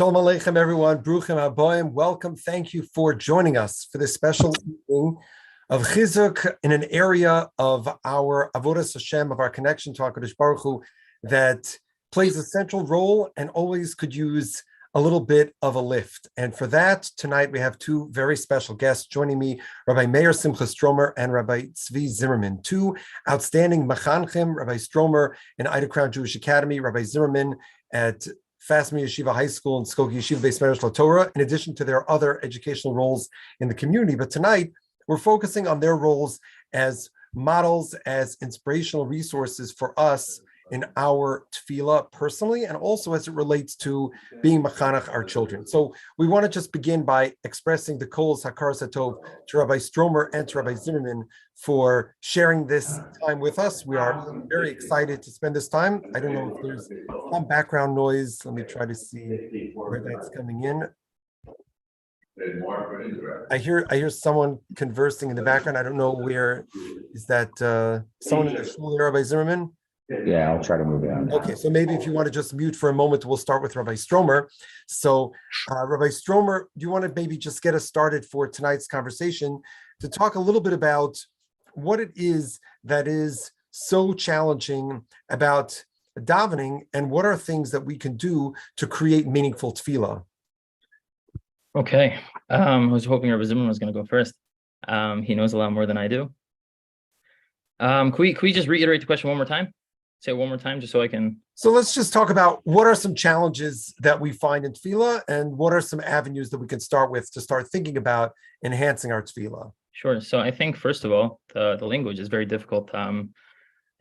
Shalom Aleichem, everyone. Bruchim Haboim. Welcome. Thank you for joining us for this special evening of Chizuk in an area of our Avodas Hashem, of our connection to HaKadosh Baruch Hu, that plays a central role and always could use a little bit of a lift. And for that, tonight we have two very special guests joining me, Rabbi Meir Simcha Stromer and Rabbi Tzvi Zimmerman, two outstanding Machanchim, Rabbi Stromer in Ida Crown Jewish Academy, Rabbi Zimmerman at Fasmi Yeshiva High School and Skokie Yeshiva Beis Medrash Torah, in addition to their other educational roles in the community. But tonight, we're focusing on their roles as models, as inspirational resources for us in our tefillah personally, and also as it relates to being machanach our children. So we want to just begin by expressing the kolos hakaras hatov to Rabbi Stromer and to Rabbi Zimmerman for sharing this time with us. We are very excited to spend this time. I don't know if there's some background noise. Let me try to see where that's coming in. I hear someone conversing in the background. I don't know where. Is that someone in the shul there, Rabbi Zimmerman? Yeah, I'll try to move it on. Okay, so maybe if you want to just mute for a moment, we'll start with Rabbi Stromer. So, Rabbi Stromer, do you want to maybe just get us started for tonight's conversation to talk a little bit about what it is that is so challenging about davening, and what are things that we can do to create meaningful tefillah? Okay, I was hoping Rabbi Zimmerman was going to go first. He knows a lot more than I do. Could we just reiterate the question one more time? Say it one more time, just so I can. So let's just talk about what are some challenges that we find in tefillah, and what are some avenues that we can start with to start thinking about enhancing our tefillah. Sure. So I think, first of all, the language is very difficult. And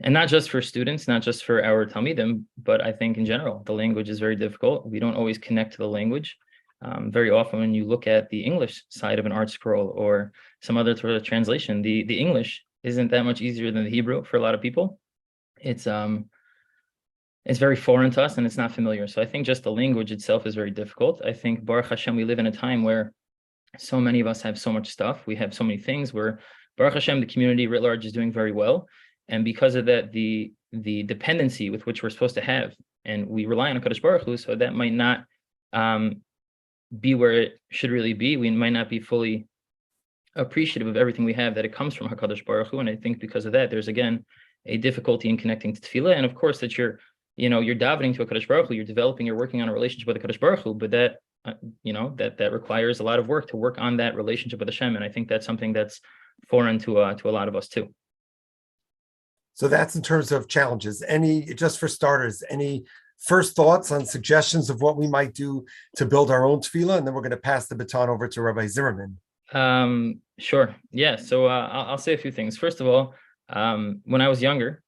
not just for students, not just for our Talmidim, but I think in general, the language is very difficult. We don't always connect to the language. Very often when you look at the English side of an art scroll or some other sort of translation, the English isn't that much easier than the Hebrew for a lot of people. It's very foreign to us and it's not familiar. So I think just the language itself is very difficult. I think Baruch Hashem, we live in a time where so many of us have so much stuff. We have so many things where Baruch Hashem, the community writ large is doing very well. And because of that, the dependency with which we're supposed to have, and we rely on HaKadosh Baruch Hu, so that might not be where it should really be. We might not be fully appreciative of everything we have, that it comes from HaKadosh Baruch Hu. And I think because of that, there's again a difficulty in connecting to tefillah. And of course that you're davening to HaKadosh Baruch Hu, you're working on a relationship with HaKadosh Baruch Hu, but that that requires a lot of work to work on that relationship with Hashem. And I think that's something that's foreign to a lot of us too. So that's in terms of challenges. Just for starters, any first thoughts on suggestions of what we might do to build our own tefillah? And then we're going to pass the baton over to Rabbi Zimmerman. Sure. Yeah. So I'll say a few things. First of all, when I was younger,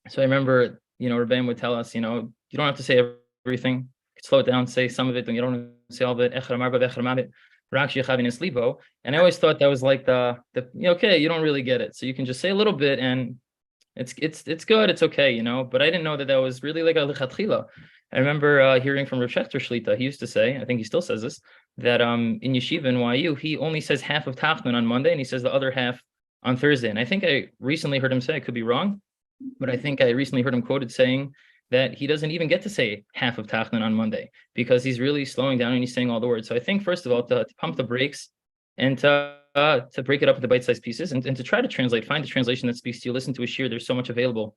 so I remember, Rabbi would tell us, you don't have to say everything. Slow it down, say some of it, and you don't have to say all of it. And I always thought that was like okay, you don't really get it. So you can just say a little bit and it's good, it's okay, but I didn't know that was really like a lichatchila. I remember hearing from Rav Shechter Shlita, he used to say, I think he still says this, that in Yeshiva in YU, he only says half of Tachnun on Monday and he says the other half on Thursday. And I think I recently heard him say, I could be wrong, but I think I recently heard him quoted saying that he doesn't even get to say half of Tachnun on Monday because he's really slowing down and he's saying all the words. So I think, first of all, to pump the brakes and to break it up into bite-sized pieces and to try to translate, find a translation that speaks to you, listen to a shir. There's so much available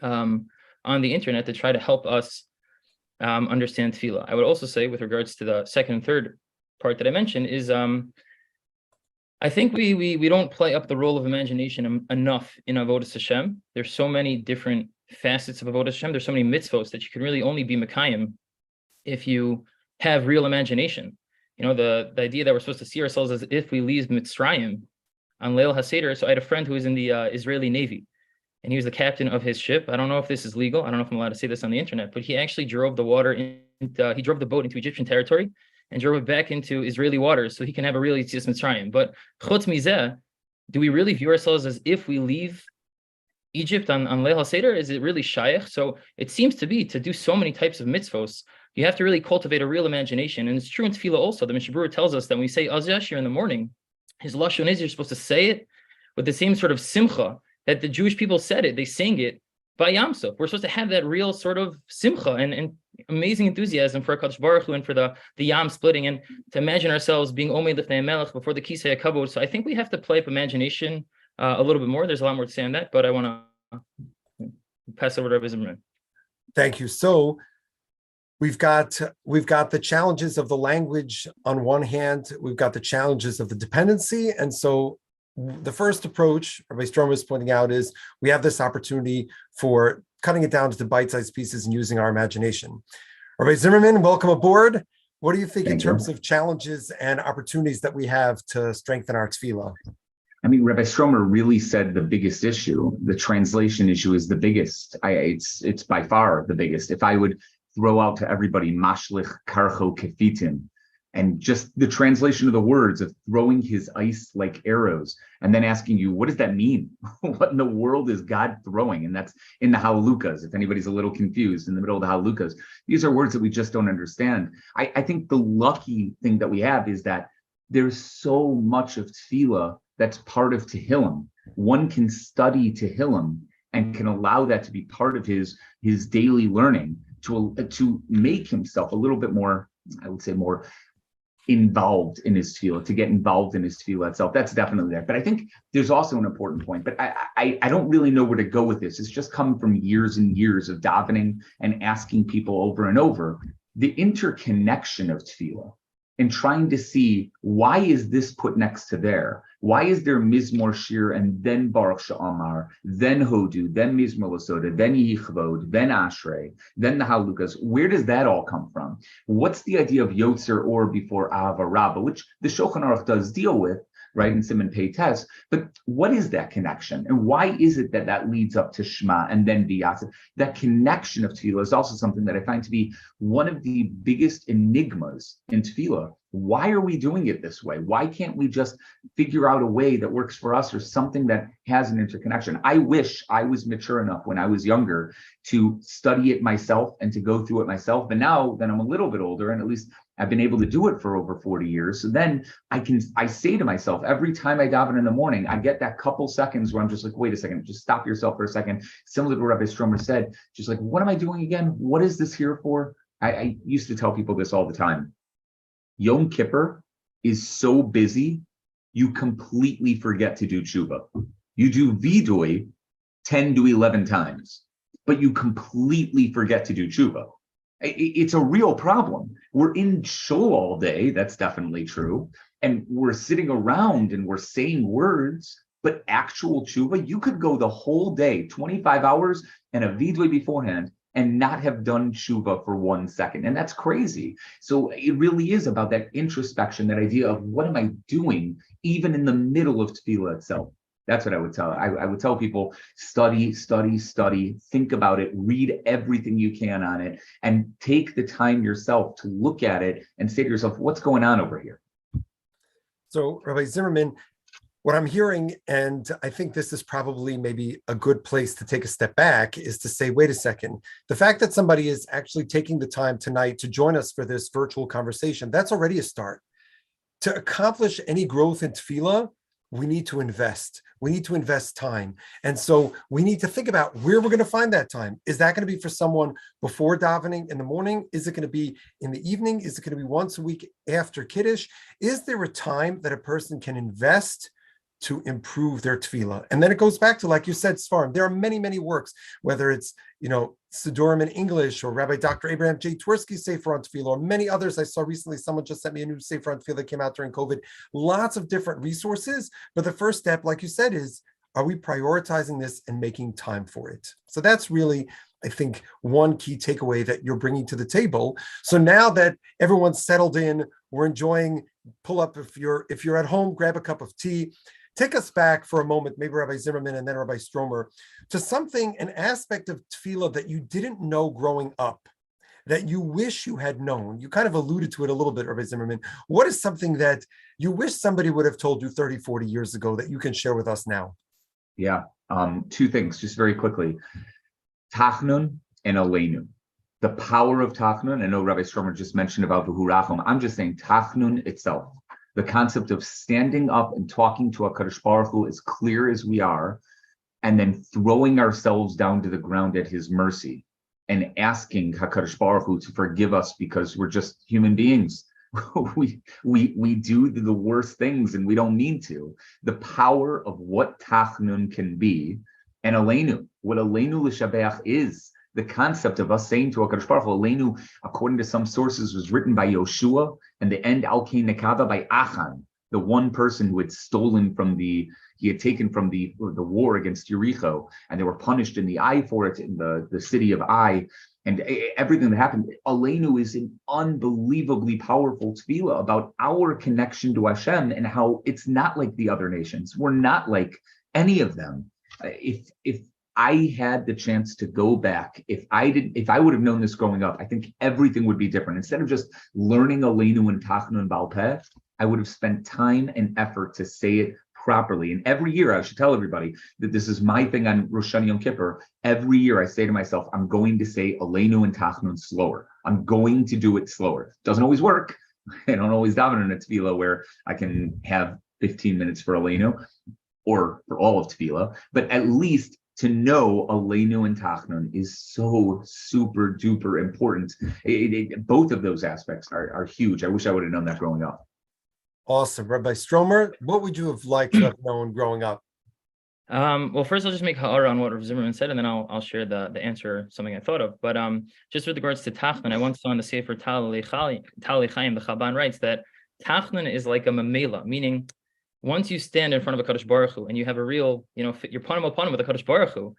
on the internet to try to help us understand tefillah. I would also say, with regards to the second and third part that I mentioned, is I think we don't play up the role of imagination enough in Avodas Hashem. There's so many different facets of Avodas Hashem. There's so many mitzvos that you can really only be Mekayim if you have real imagination. The idea that we're supposed to see ourselves as if we leave Mitzrayim on Leil HaSeder. So I had a friend who was in the Israeli Navy, and he was the captain of his ship. I don't know if this is legal. I don't know if I'm allowed to say this on the internet, but he actually drove the boat into Egyptian territory and drove it back into Israeli waters so he can have a real Yetzias Mitzrayim. But chutz mizeh, do we really view ourselves as if we leave Egypt on Leil HaSeder? Is it really shaykh? So it seems to be, to do so many types of mitzvos, you have to really cultivate a real imagination. And it's true in tefillah also. The Mishabur tells us that when we say Az Yashir in the morning, his lashon is you're supposed to say it with the same sort of simcha that the Jewish people said it. They sang it by Yam Suf. We're supposed to have that real sort of simcha and amazing enthusiasm for HaKadosh Baruch Hu and for the Yam splitting, and to imagine ourselves being Omei Lifnei Melech before the Kisei HaKavod. So I think we have to play up imagination a little bit more. There's a lot more to say on that, but I want to pass over to Rabbi Zimmerman. Thank you. So we've got the challenges of the language on one hand, we've got the challenges of the dependency. And so the first approach, Rabbi Stromer is pointing out, is we have this opportunity for cutting it down to bite-sized pieces and using our imagination. Rabbi Zimmerman, welcome aboard. What do you think in terms of challenges and opportunities that we have to strengthen our tefillah? I mean, Rabbi Stromer really said the biggest issue. The translation issue is the biggest. It's by far the biggest. If I would throw out to everybody, mashlich karcho kefitim, and just the translation of the words of throwing his ice like arrows, and then asking you, what does that mean? What in the world is God throwing? And that's in the Halalukas, if anybody's a little confused, in the middle of the Halalukas. These are words that we just don't understand. I think the lucky thing that we have is that there's so much of tefillah that's part of Tehillim. One can study Tehillim and can allow that to be part of his daily learning to make himself a little bit more, I would say, more involved in his tefillah, to get involved in his tefillah itself. That's definitely there. But I think there's also an important point, but I don't really know where to go with this. It's just coming from years and years of davening and asking people over and over, the interconnection of tefillah, and trying to see, why is this put next to there? Why is there Mizmor Shir and then Baruch Sha'amar, then Hodu, then Mizmor Lasoda, then Yichvod, then Ashrei, then the Halukas? Where does that all come from? What's the idea of Yotzer Or before Ahava Rabbah, which the Shulchan Aruch does deal with, right, in Siman Pei Tes, but what is that connection? And why is it that leads up to Shema and then V'yatzer? That connection of Tefillah is also something that I find to be one of the biggest enigmas in Tefillah. Why are we doing it this way? Why can't we just figure out a way that works for us, or something that has an interconnection? I wish I was mature enough when I was younger to study it myself and to go through it myself. But now that I'm a little bit older, and at least I've been able to do it for over 40 years. So then I say to myself, every time I daven in the morning, I get that couple seconds where I'm just like, wait a second, just stop yourself for a second. Similar to what Rabbi Stromer said, just like, what am I doing again? What is this here for? I used to tell people this all the time. Yom Kippur is so busy, you completely forget to do tshuva. You do vidui 10 to 11 times, but you completely forget to do tshuva. It's a real problem. We're in shul all day, that's definitely true, and we're sitting around and we're saying words, but actual tshuva, you could go the whole day, 25 hours and a vidui beforehand, and not have done tshuva for 1 second. And that's crazy. So it really is about that introspection, that idea of, what am I doing even in the middle of tefillah itself? That's what I would tell. I would tell people, study, think about it, read everything you can on it, and take the time yourself to look at it and say to yourself, what's going on over here? So, Rabbi Zimmerman, what I'm hearing, and I think this is probably maybe a good place to take a step back, is to say, wait a second, the fact that somebody is actually taking the time tonight to join us for this virtual conversation, that's already a start. To accomplish any growth in tefillah, we need to invest. We need to invest time. And so we need to think about where we're going to find that time. Is that going to be for someone before davening in the morning? Is it going to be in the evening? Is it going to be once a week after Kiddush? Is there a time that a person can invest to improve their tefillah? And then it goes back to, like you said, Svarim. There are many, many works, whether it's, Siddurim in English, or Rabbi Dr. Abraham J. Twersky's Sefer on Tefillah, or many others. I saw recently, someone just sent me a new Sefer on Tefillah that came out during COVID. Lots of different resources. But the first step, like you said, is, are we prioritizing this and making time for it? So that's really, I think, one key takeaway that you're bringing to the table. So now that everyone's settled in, we're enjoying, pull up, if you're at home, grab a cup of tea. Take us back for a moment, maybe Rabbi Zimmerman and then Rabbi Stromer, to something, an aspect of tefillah that you didn't know growing up, that you wish you had known. You kind of alluded to it a little bit, Rabbi Zimmerman. What is something that you wish somebody would have told you 30, 40 years ago that you can share with us now? Yeah, two things, just very quickly. Tachnun and Aleinu. The power of Tachnun, I know Rabbi Stromer just mentioned about V'hurachom. I'm just saying Tachnun itself. The concept of standing up and talking to HaKadosh Baruch Hu as clear as we are, and then throwing ourselves down to the ground at his mercy. and asking HaKadosh Baruch Hu to forgive us because we're just human beings. we do the worst things and we don't mean to. The power of what Tachnun can be, and Aleinu, what Aleinu L'Shabeach is, the concept of us saying to HaKadosh Baruch Hu, Aleinu, according to some sources, was written by Yoshua, and the end Al Kain Nekava by Achan, the one person who had taken from the war against Jericho, and they were punished in the Ai for it, in the city of Ai, and everything that happened. Aleinu is an unbelievably powerful tefillah about our connection to Hashem and how it's not like the other nations. We're not like any of them. If I had the chance to go back, if I would have known this growing up, I think everything would be different. Instead of just learning Aleinu and Tachnun Baal Peh, I would have spent time and effort to say it properly. And every year, I should tell everybody that this is my thing on Rosh Hashanah Yom Kippur. Every year, I say to myself, I'm going to say Aleinu and Tachnun slower. I'm going to do it slower. Doesn't always work. I don't always daven in a tefillah where I can have 15 minutes for Aleinu or for all of tefillah, but at least to know Aleinu and Tachnun is so super duper important. Both of those aspects are huge. I wish I would have known that growing up. Awesome. Rabbi Stromer, what would you have liked to have known growing up? Well, first I'll just make ha'ara on what Rav Zimmerman said, and then I'll share the answer, something I thought of. But just with regards to Tachnun, I once saw in the Sefer Tal Chaim, the Chabban writes that Tachnun is like a mamela, meaning once you stand in front of a Kadosh Baruch Hu and you have a real, you're panim upon him with a Kadosh Baruch Hu.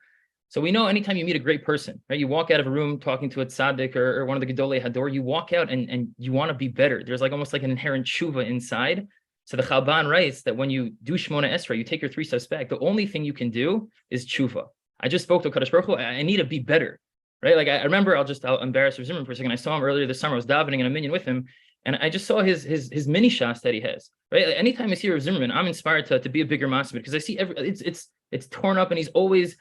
So we know anytime you meet a great person, right? You walk out of a room talking to a tzaddik or one of the Gedolei Hador, you walk out and you want to be better. There's like almost like an inherent tshuva inside. So the Chabban writes that when you do Shmona Esrei, you take your 3 steps back. The only thing you can do is tshuva. I just spoke to Kadosh Baruch Hu. I need to be better, right? Like I remember, I'll embarrass Rav Zimmerman for a second. I saw him earlier this summer. I was davening in a minyan with him, and I just saw his mini shas that he has. Right? Like anytime I see Rav Zimmerman, I'm inspired to be a bigger masmid because I see it's torn up, and he's always.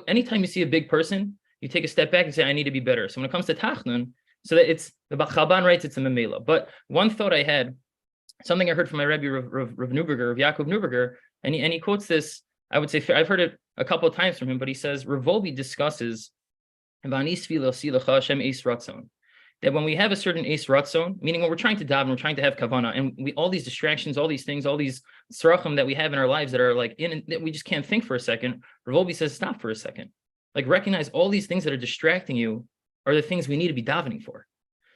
Anytime you see a big person, you take a step back and say, I need to be better. So when it comes to Tachnun, so that it's the Chabban writes it's a memela. But one thought I had, something I heard from my Rabbi Rav Neuberger, Rav Yaakov Neuberger, and he quotes this. I would say I've heard it a couple of times from him, but he says Rav Wolbe discusses that when we have a certain Eis Ratzon, meaning when we're trying to daven, we're trying to have kavanah, and all these distractions, all these things, all these tzrachim that we have in our lives that are like that we just can't think for a second. Rav Wolbe says, stop for a second. Like recognize all these things that are distracting you are the things we need to be davening for.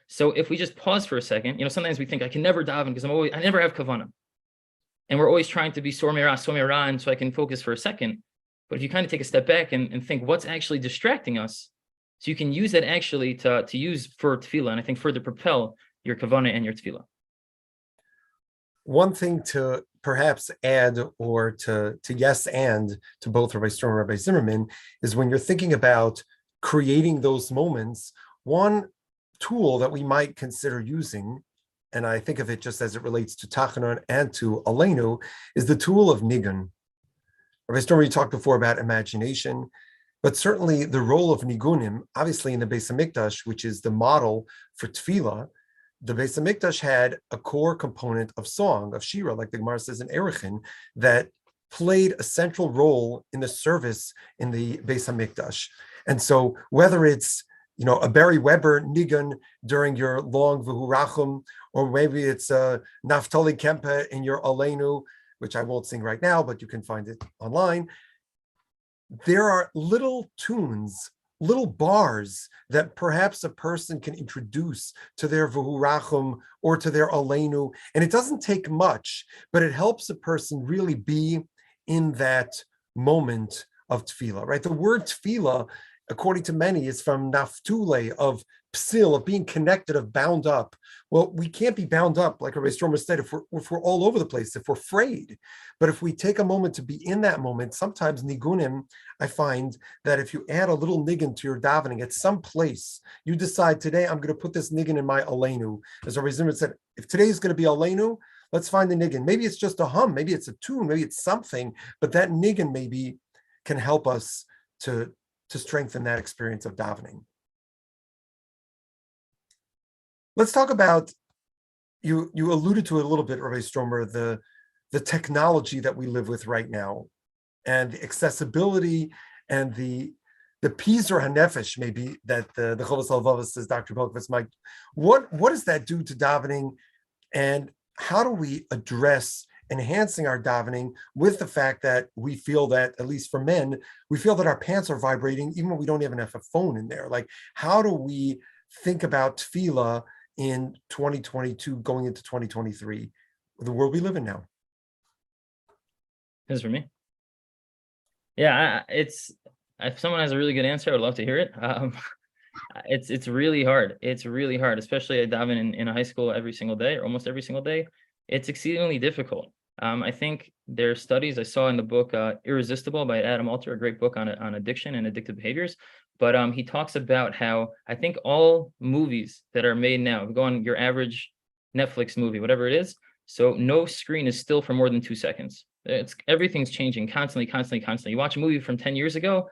So if we just pause for a second, sometimes we think I can never daven because I never have kavanah. And we're always trying to be Stromer, and so I can focus for a second. But if you kind of take a step back and think what's actually distracting us, so you can use that actually to use for tefillah, and I think further propel your kavanah and your tefillah. One thing to perhaps add or to yes and to both Rabbi Stromer and Rabbi Zimmerman is when you're thinking about creating those moments, one tool that we might consider using, and I think of it just as it relates to Tachanun and to Aleinu, is the tool of nigun. Rabbi Stromer, you talked before about imagination, but certainly the role of nigunim, obviously in the Beis HaMikdash, which is the model for tefillah, the Beis HaMikdash had a core component of song, of shira, like the Gemara says in Erechin, that played a central role in the service in the Beis HaMikdash. And so whether it's a Barry Weber nigun during your long V'hurachum, or maybe it's a Naftali Kempe in your Aleinu, which I won't sing right now, but you can find it online. There are little tunes, little bars that perhaps a person can introduce to their V'hurachum or to their Aleinu. And it doesn't take much, but it helps a person really be in that moment of tefillah, right? The word tefillah, according to many, is from naftule, of psil, of being connected, of bound up. Well, we can't be bound up, like Rabbi Stromer said, if we're all over the place, if we're afraid. But if we take a moment to be in that moment, sometimes nigunim, I find that if you add a little nigun to your davening at some place, you decide today, I'm going to put this nigun in my Aleinu. As Rabbi Zimmerman said, if today is going to be Aleinu, let's find the nigun. Maybe it's just a hum, maybe it's a tune, maybe it's something, but that nigun maybe can help us to strengthen that experience of davening. Let's talk about, you alluded to it a little bit, Rabbi Stromer, the technology that we live with right now, and the accessibility and the the Pizer HaNefesh, maybe that the Chovos HaLevavos says Dr. Belkovitz might. What does that do to davening, and how do we address enhancing our davening with the fact that we feel that, at least for men, we feel that our pants are vibrating even when we don't even have a phone in there? Like, how do we think about tefillah in 2022 going into 2023, the world we live in now? This is for me. Yeah, if someone has a really good answer, I would love to hear it. It's really hard. It's really hard, especially I daven in a high school every single day, or almost every single day. It's exceedingly difficult. I think there are studies I saw in the book Irresistible by Adam Alter, a great book on addiction and addictive behaviors. But he talks about how I think all movies that are made now, go on your average Netflix movie, whatever it is, so no screen is still for more than 2 seconds. Everything's changing constantly. You watch a movie from 10 years ago,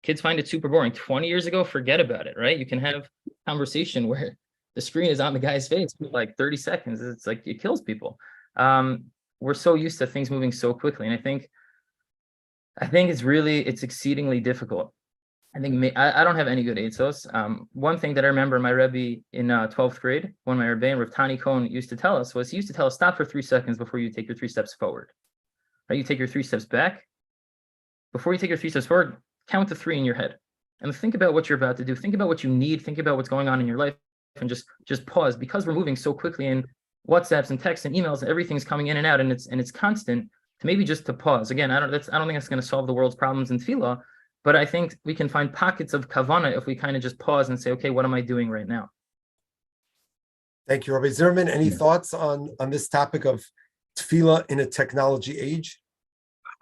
kids find it super boring. 20 years ago, forget about it, right? You can have a conversation where the screen is on the guy's face for like 30 seconds. It's like it kills people. We're so used to things moving so quickly, and I think it's exceedingly difficult. I think I don't have any good eitzos. One thing that I remember my Rabbi in 12th grade, when my Rabbi and Rav Tani Cohen used to tell us, was he used to tell us, stop for 3 seconds before you take your 3 steps forward. Right? You take your 3 steps back. Before you take your 3 steps forward, count to 3 in your head. And think about what you're about to do. Think about what you need. Think about what's going on in your life, and just pause, because we're moving so quickly, and WhatsApps and texts and emails, everything's coming in and out, and it's constant, to maybe just to pause. Again, I don't think that's going to solve the world's problems in tefillah, but I think we can find pockets of kavana if we kind of just pause and say, okay, what am I doing right now? Thank you, Rabbi Zimmerman. Any thoughts on this topic of tefillah in a technology age?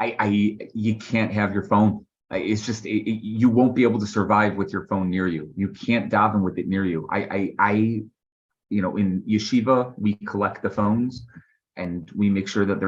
You can't have your phone. It's just you won't be able to survive with your phone near you. You can't daven with it near you. In yeshiva, we collect the phones and we make sure that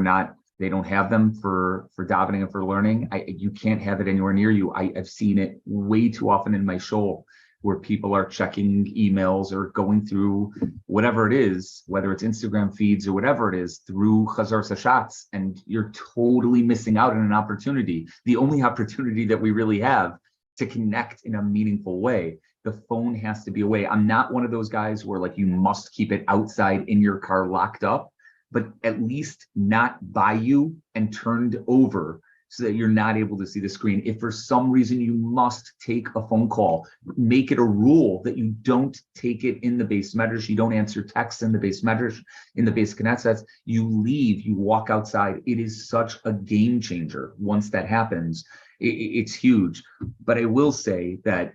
they don't have them for davening and for learning. You can't have it anywhere near you. I've seen it way too often in my shul, where people are checking emails or going through whatever it is, whether it's Instagram feeds or whatever it is, through Chazar Sashatz, and you're totally missing out on an opportunity, the only opportunity that we really have to connect in a meaningful way. The phone has to be away. I'm not one of those guys where like you must keep it outside in your car locked up, but at least not by you and turned over so that you're not able to see the screen. If for some reason you must take a phone call, make it a rule that you don't take it in the base medrash, you don't answer texts in the base medrash, in the base knesset, you leave, you walk outside. It is such a game changer. Once that happens, it's huge. But I will say that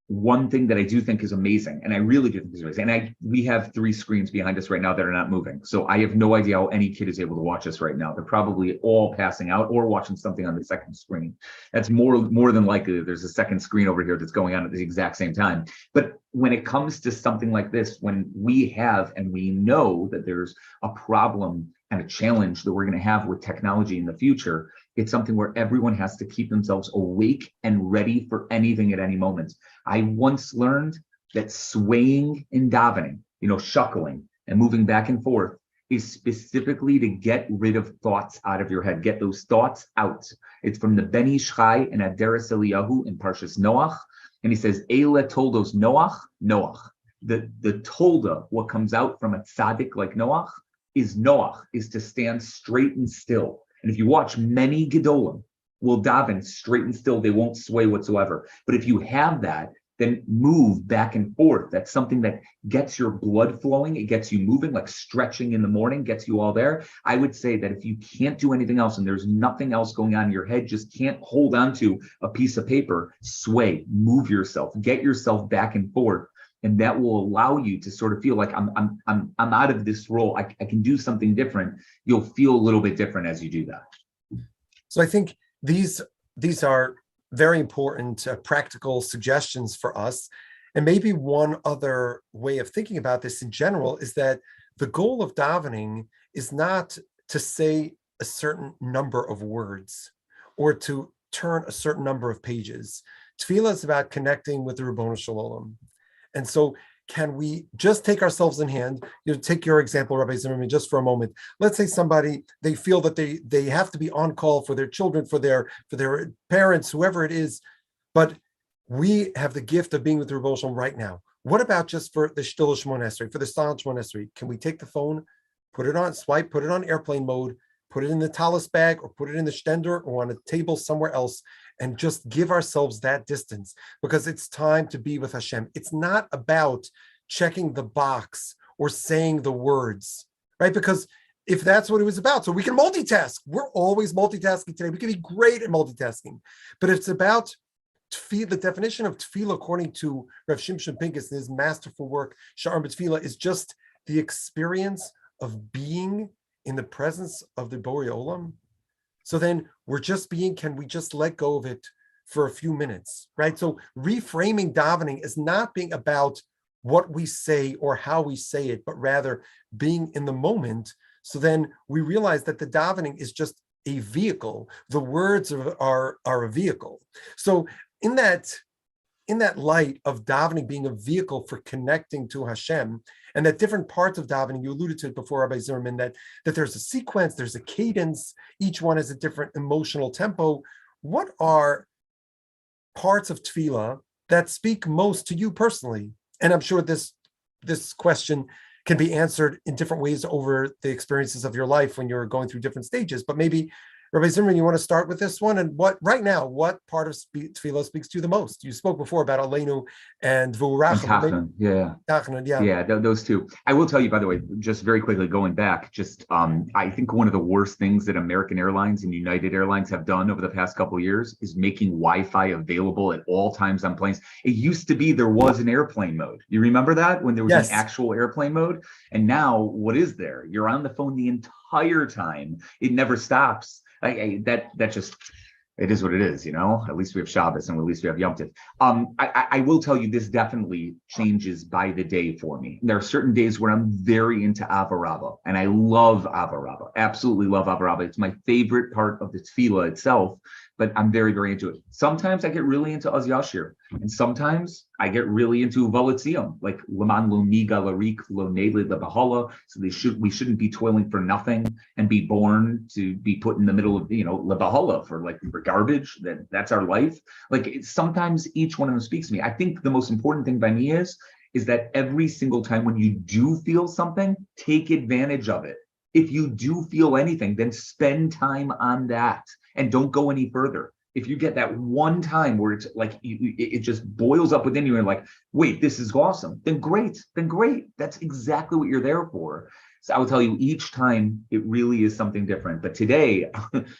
one thing that I do think is amazing, and I really do think is amazing, and we have 3 screens behind us right now that are not moving. So I have no idea how any kid is able to watch us right now. They're probably all passing out or watching something on the second screen. That's more than likely that there's a second screen over here that's going on at the exact same time. But when it comes to something like this, when we have and we know that there's a problem and a challenge that we're going to have with technology in the future, it's something where everyone has to keep themselves awake and ready for anything at any moment. I once learned that swaying in davening, shuckling and moving back and forth, is specifically to get rid of thoughts out of your head. Get those thoughts out. It's from the Ben Ish Chai and Aderes Eliyahu in Parshas Noach. And he says, Eile toldos Noach. The tolda, what comes out from a tzaddik like Noach, is to stand straight and still. And if you watch many Gedolim, will daven straight and still, they won't sway whatsoever. But if you have that, then move back and forth. That's something that gets your blood flowing. It gets you moving, like stretching in the morning, gets you all there. I would say that if you can't do anything else and there's nothing else going on in your head, just can't hold on to a piece of paper, sway, move yourself, get yourself back and forth. And that will allow you to sort of feel like I'm out of this role. I can do something different. You'll feel a little bit different as you do that. So I think these are very important practical suggestions for us. And maybe one other way of thinking about this in general is that the goal of davening is not to say a certain number of words or to turn a certain number of pages. Tefillah is about connecting with the Ribbono Shel Olam. And so can we just take ourselves in hand? Take your example, Rabbi Zimmerman, just for a moment. Let's say somebody, they feel that they have to be on call for their children, for their parents, whoever it is. but we have the gift of being with the Rebbe Shalom right now. What about just for the Shtil Shmon Esrei, for the silent Shmon Esrei? Can we take the phone, put it on swipe, put it on airplane mode, put it in the talus bag, or put it in the stender, or on a table somewhere else, and just give ourselves that distance? Because it's time to be with Hashem. It's not about checking the box or saying the words, right? Because if that's what it was about, so we can multitask. We're always multitasking today. We can be great at multitasking, but it's about the definition of tefillah, according to Rav Shimshon Pincus in his masterful work, Sha'ar B'Tefillah, is just the experience of being in the presence of the Borei Olam. So then we're just being, can we just let go of it for a few minutes, right? So reframing davening is not being about what we say or how we say it, but rather being in the moment. So then we realize that the davening is just a vehicle. The words are a vehicle. So in that light of davening being a vehicle for connecting to Hashem, and that different parts of davening, you alluded to it before, Rabbi Zimmerman, that there's a sequence, there's a cadence, each one has a different emotional tempo. What are parts of tefillah that speak most to you personally? And I'm sure this question can be answered in different ways over the experiences of your life when you're going through different stages, but maybe Rabbi Zimmerman, you want to start with this one? And what part of tefillah speaks to you the most? You spoke before about Aleinu and V'urachim. Yeah, those two. I will tell you, by the way, just very quickly going back, I think one of the worst things that American Airlines and United Airlines have done over the past couple of years is making Wi-Fi available at all times on planes. It used to be there was an airplane mode. You remember that when there was an actual airplane mode? And now what is there? You're on the phone the entire time. It never stops. That just, it is what it is, At least we have Shabbos and at least we have Yom Tov. I will tell you, this definitely changes by the day for me. There are certain days where I'm very into Avarabba, and I love Avarabba, absolutely love Avarabba. It's my favorite part of the tefillah itself, but I'm very, very into it. Sometimes I get really into Az Yashir, and sometimes I get really into Volitzium, like Laman Lo Niga Larik Lo Nele Lebahala. So we shouldn't be toiling for nothing and be born to be put in the middle of Lebahala for garbage. That's our life. Sometimes each one of them speaks to me. I think the most important thing by me is that every single time when you do feel something, take advantage of it. If you do feel anything, then spend time on that and don't go any further. If you get that one time where it's like it just boils up within you and like, wait, this is awesome, then great. That's exactly what you're there for. So I will tell you, each time it really is something different. But today,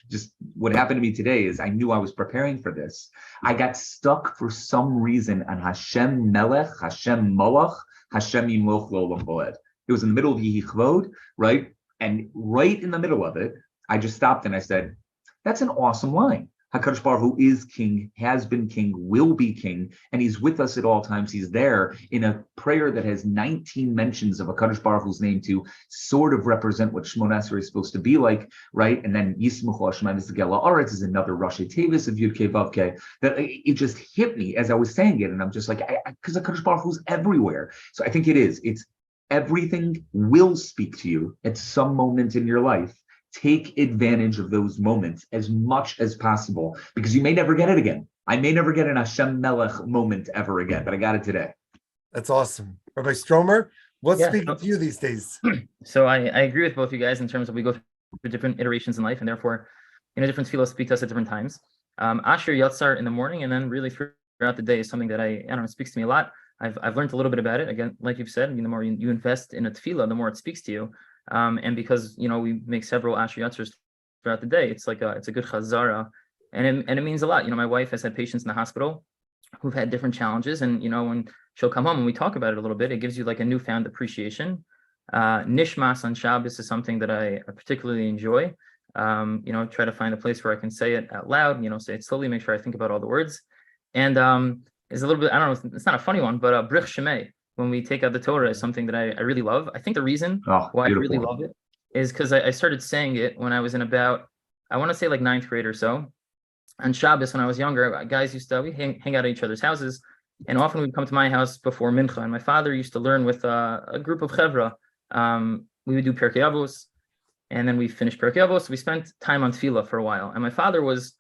just what happened to me today is I knew I was preparing for this. I got stuck for some reason on Hashem Melech, Hashem Moach, Hashem Yimloch L'Olam Va'ed. It was in the middle of Yehi Chvod, right? And right in the middle of it, I just stopped and I said, that's an awesome line. HaKadosh Baruch Hu is king, has been king, will be king, and he's with us at all times. He's there in a prayer that has 19 mentions of HaKadosh Baruch Hu's name to sort of represent what Shmon Esrei is supposed to be like, right? And then Yismuchu Hashem V'Zegel Haaretz is another Rashi Tevis of Yud Kei Vav Kei. That it just hit me as I was saying it, and I'm just like, because HaKadosh Baruch Hu's everywhere. So I think it is. It's everything will speak to you at some moment in your life. Take advantage of those moments as much as possible, because you may never get it again. I may never get an Hashem Melech moment ever again, but I got it today. That's awesome. Rabbi Stromer, what's speaking to you these days? So I agree with both you guys in terms of we go through different iterations in life, and therefore, different tefillah speak to us at different times. Asher Yatzar in the morning, and then really throughout the day is something that I don't know, speaks to me a lot. I've learned a little bit about it. Again, like you've said, the more you invest in a tefillah, the more it speaks to you. And because we make several Asher Yatzers throughout the day, it's a good chazara, and it means a lot. My wife has had patients in the hospital who've had different challenges, and when she'll come home and we talk about it a little bit, it gives you like a newfound appreciation. Nishmas on Shabbos is something that I particularly enjoy. Try to find a place where I can say it out loud. Say it slowly, make sure I think about all the words, and it's a little bit, I don't know, it's not a funny one, but Brich Shemei, when we take out the Torah, is something that I really love. I think the reason why beautiful. I really love it is because I started saying it when I was in about, I want to say like 9th grade or so. On Shabbos, when I was younger, guys used to, we hang out at each other's houses, and often we'd come to my house before Mincha, and my father used to learn with a group of Chevra. We would do Pirkei Avos, and then we finished Pirkei Avos. We spent time on tefillah for a while, and my father was,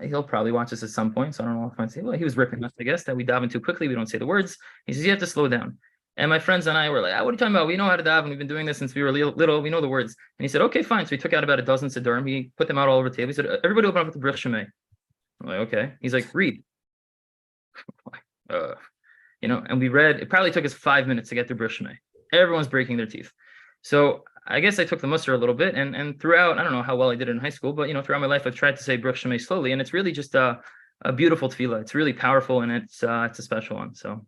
he'll probably watch this at some point. So I don't know if I'd say, well, he was ripping us, I guess, that we daven too quickly. We don't say the words. He says, you have to slow down. And my friends and I were like, what are you talking about? We know how to daven. We've been doing this since we were little. We know the words. And he said, okay, fine. So he took out about a dozen Siddurim. He put them out all over the table. He said, everybody open up with the Brich Shemay. I'm like, okay. He's like, read. And we read. It probably took us 5 minutes to get through Brich Shemay. Everyone's breaking their teeth. So I guess I took the mussar a little bit, and throughout, I don't know how well I did it in high school, but throughout my life, I've tried to say Brich Shemay slowly, and it's really just a beautiful tefillah. It's really powerful, and it's a special one. So